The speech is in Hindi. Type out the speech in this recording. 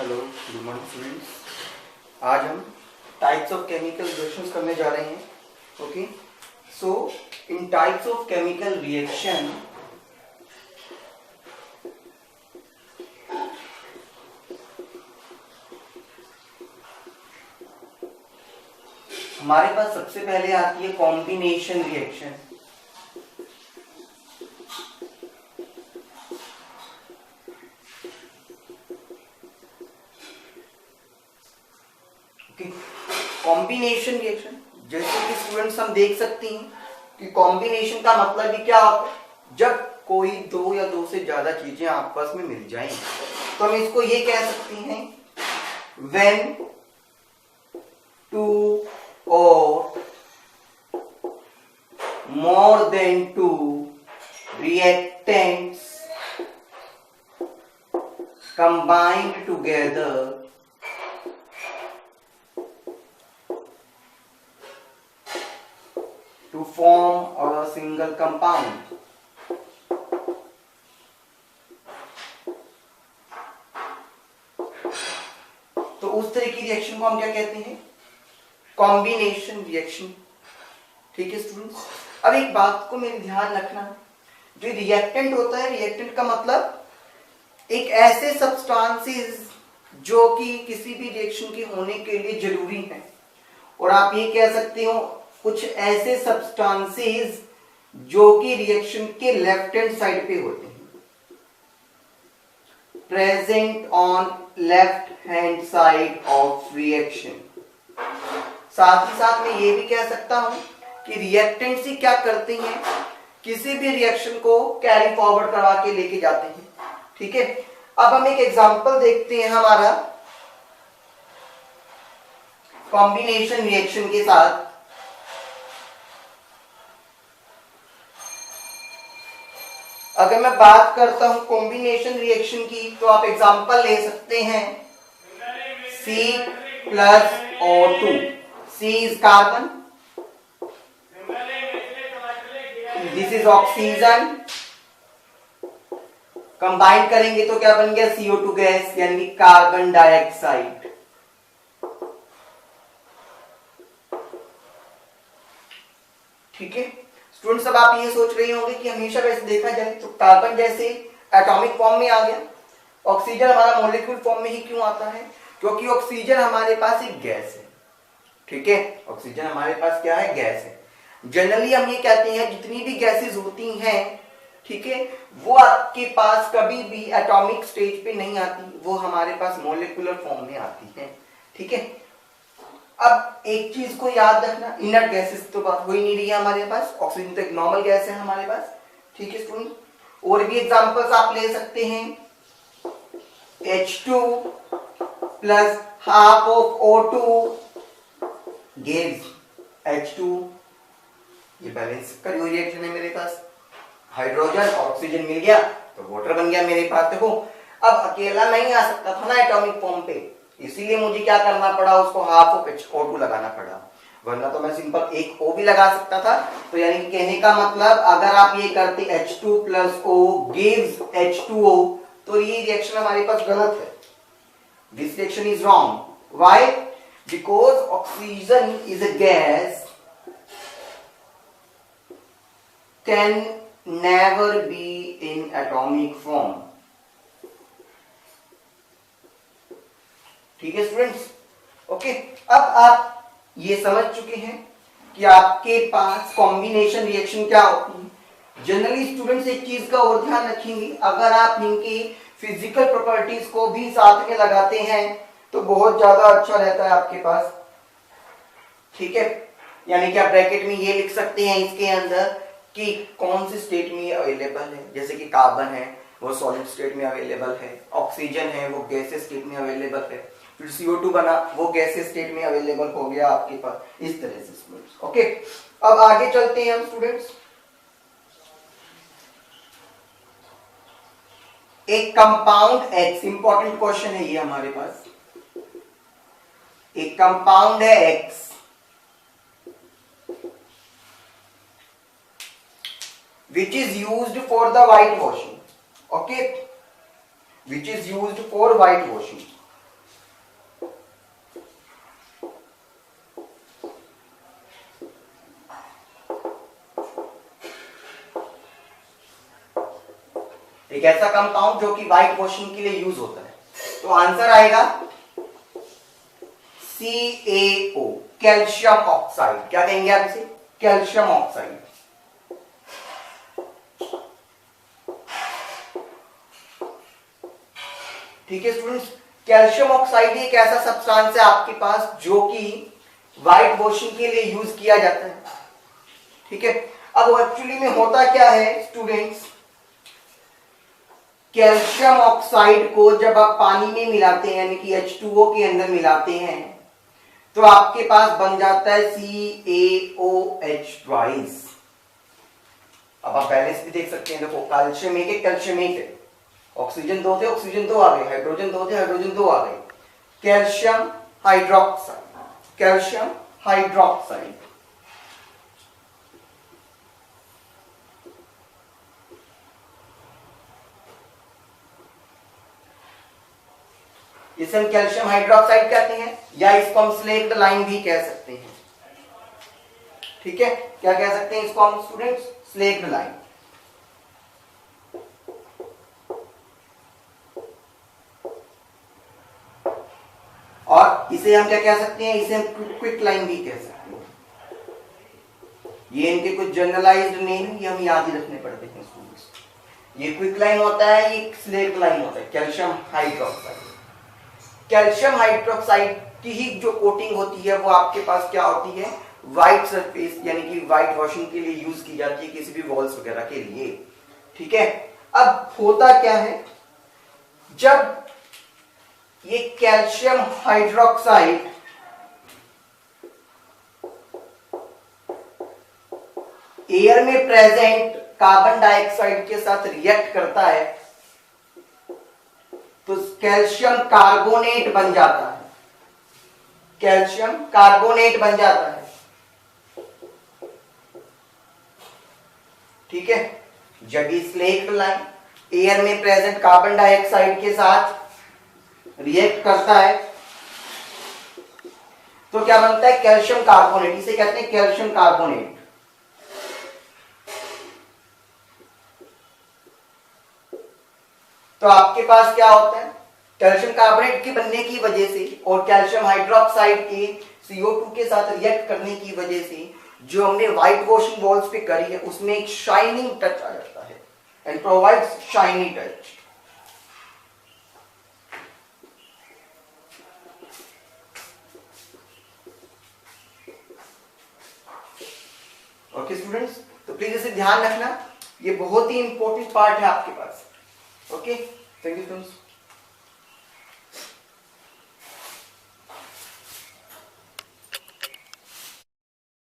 Hello good morning students. आज हम टाइप्स ऑफ केमिकल रिएक्शंस करने जा रहे हैं। Okay, so in types of chemical reaction हमारे पास सबसे पहले आती है कॉम्बिनेशन रिएक्शन। कॉम्बिनेशन रिएक्शन जैसे कि स्टूडेंट्स हम देख सकते हैं कि कॉम्बिनेशन का मतलब ही क्या होता है, जब कोई दो या दो से ज्यादा चीजें आपस में मिल जाएं तो हम इसको ये कह सकते हैं व्हेन टू और more than to reactants combined together to form a single compound. तो उस तरह की रिएक्शन को हम क्या कहते हैं? Combination reaction. ठीक है स्टूडेंट्स, अब एक बात को मेरे ध्यान रखना, जो रिएक्टेंट होता है, रिएक्टेंट का मतलब एक ऐसे सब्सटेंसेस जो कि किसी भी रिएक्शन के होने के लिए जरूरी है, और आप ये कह सकते हो कुछ ऐसे सब्सटेंसेस जो कि रिएक्शन के लेफ्ट हैंड साइड पे होते हैं, present on left hand side of reaction. साथ ही साथ मैं ये भी कह सकता हूं कि रिएक्टेंट्स ही क्या करते हैं, किसी भी रिएक्शन को कैरी फॉरवर्ड करवा के लेके जाते हैं। ठीक है, अब हम एक एग्जांपल देखते हैं हमारा कॉम्बिनेशन रिएक्शन के साथ। अगर मैं बात करता हूं कॉम्बिनेशन रिएक्शन की तो आप एग्जांपल ले सकते हैं C+O2। C is carbon, this is oxygen, combine करेंगे तो क्या बन गया? CO2 गैस, यानी कि कार्बन डाइऑक्साइड। ठीक है स्टूडेंट्स, अब आप ये सोच रहे होंगे कि हमेशा वैसे देखा जाए तो कार्बन जैसे एटॉमिक फॉर्म में आ गया, ऑक्सीजन हमारा मॉलिक्यूल फॉर्म में ही क्यों आता है? क्योंकि ऑक्सीजन हमारे पास एक गैस है। ठीक है, ऑक्सीजन हमारे पास क्या है? गैस है। जनरली हम ये कहते हैं जितनी भी गैसेस होती हैं, ठीक है, वो आपके पास कभी भी एटॉमिक स्टेज पे नहीं आती, वो हमारे पास मॉलिक्यूलर फॉर्म में आती है। ठीक है, अब एक चीज को याद रखना, इनर्ट गैसेस तो बात हो ही नहीं रही है हमारे पास, ऑक्सीजन तो एक नॉर्मल गैस है हमारे पास। ठीक है स्टूडेंट, और भी एग्जांपल्स आप ले सकते हैं, H2 plus half of O2 gives H2। ये बैलेंस का जो रिएक्शन है मेरे पास, हाइड्रोजन और ऑक्सीजन मिल गया तो वाटर बन गया मेरे पास। देखो अब अकेला नहीं आ सकता था ना एटॉमिक फॉर्म पे, इसीलिए मुझे क्या करना पड़ा, उसको हाफ ऑफ O2 लगाना पड़ा, वरना तो मैं सिंपल एक O भी लगा सकता था। तो यानी कहने का मतलब अगर आप ये करते H2 plus O gives H2O, तो ये रिएक्शन हमारे पास गलत है। This reaction is wrong. Why? Because oxygen is a gas can never be in atomic form। ठीक है स्टूडेंट्स, ओके, अब आप ये समझ चुके हैं कि आपके पास कॉम्बिनेशन रिएक्शन क्या होती है। जनरली स्टूडेंट्स एक चीज का और ध्यान रखेंगे, अगर आप इनकी फिजिकल प्रॉपर्टीज को भी साथ में लगाते हैं तो बहुत ज्यादा अच्छा रहता है आपके पास। ठीक है, यानी कि आप ब्रैकेट में ये लिख सकते हैं इसके अंदर कि कौन सी स्टेट में ये अवेलेबल है, जैसे कि कार्बन है वो सॉलिड स्टेट में अवेलेबल है, ऑक्सीजन है वो गैसेस स्टेट में अवेलेबल है, फिर CO2 बना वो गैसेस स्टेट में अवेलेबल हो गया आपके पास, इस तरह से स्टूडेंट्स। ओके, अब आगे चलते हैं हम स्टूडेंट्स। एक कंपाउंड X, इंपॉर्टेंट क्वेश्चन है ये हमारे पास, एक कंपाउंड है X which is used for the whitewashing, okay, which is used for whitewashing। एक ऐसा कंपाउंड जो कि व्हाइट वॉशिंग के लिए यूज होता है। तो आंसर आएगा CaO, कैल्शियम ऑक्साइड। क्या कहेंगे आप इसे? Calcium oxide. ठीक है स्टूडेंट्स, कैल्शियम ऑक्साइड एक ऐसा सब्सटेंस है आपके पास जो कि व्हाइट वॉशिंग के लिए यूज किया जाता है। ठीक है, अब एक्चुअली में होता क्या है स्टूडेंट्स, कैल्शियम ऑक्साइड को जब आप पानी में मिलाते हैं यानी कि H2O के अंदर मिलाते हैं तो आपके पास बन जाता है CaOH ट्वाइस। अब आप पहले से भी देख सकते हैं, देखो कैल्शियम एक है, कैल्शियम एक है, ऑक्सीजन दो थे, ऑक्सीजन दो आ गए, हाइड्रोजन दो थे, हाइड्रोजन दो आ गए, कैल्शियम हाइड्रोक्साइड, कैल्शियम हाइड्रोक्साइड। इसे हम कैल्शियम हाइड्रोक्साइड कहते हैं या इसको हम स्लेक्ड लाइन भी कह सकते हैं। ठीक है, क्या कह सकते हैं इसको हम स्टूडेंट्स? Slaked line. और इसे हम क्या कह सकते हैं? इसे हम क्विक लाइन भी कह सकते हैं। ये इनके कुछ जनरलाइज्ड नेम है, ये हम याद ही रखने पड़ते हैं स्टूडेंट्स। ये क्विक लाइन होता है, ये स्लेक्ड लाइन होता है, कैल्शियम हाइड्रोक्साइड। कैल्शियम हाइड्रोक्साइड की ही जो कोटिंग होती है वो आपके पास क्या होती है? व्हाइट सरफेस, यानी कि व्हाइट वॉशिंग के लिए यूज की जाती है किसी भी वॉल्स वगैरह के लिए। ठीक है, अब होता क्या है, जब ये कैल्शियम हाइड्रोक्साइड एयर में प्रेजेंट कार्बन डाइऑक्साइड के साथ रिएक्ट करता है तो कैल्शियम कार्बोनेट बन जाता है, कैल्शियम कार्बोनेट बन जाता है। ठीक है, जब इस स्लेक्ड लाइन एयर में प्रेजेंट कार्बन डाइऑक्साइड के साथ रिएक्ट करता है तो क्या बनता है? Calcium carbonate. इसे कहते हैं कैल्शियम कार्बोनेट। तो आपके पास क्या होता है? कैल्शियम कार्बोनेट के बनने की वजह से और कैल्शियम हाइड्रोक्साइड के CO2 के साथ रिएक्ट करने की वजह से जो हमने व्हाइट वॉशिंग वॉल्स पे करी है उसमें एक शाइनिंग टच आ जाता है and provides shiny touch. Okay students, तो प्लीज इसे ध्यान रखना, ये बहुत ही इंपॉर्टेंट पार्ट है आपके पास। Okay, thank you students.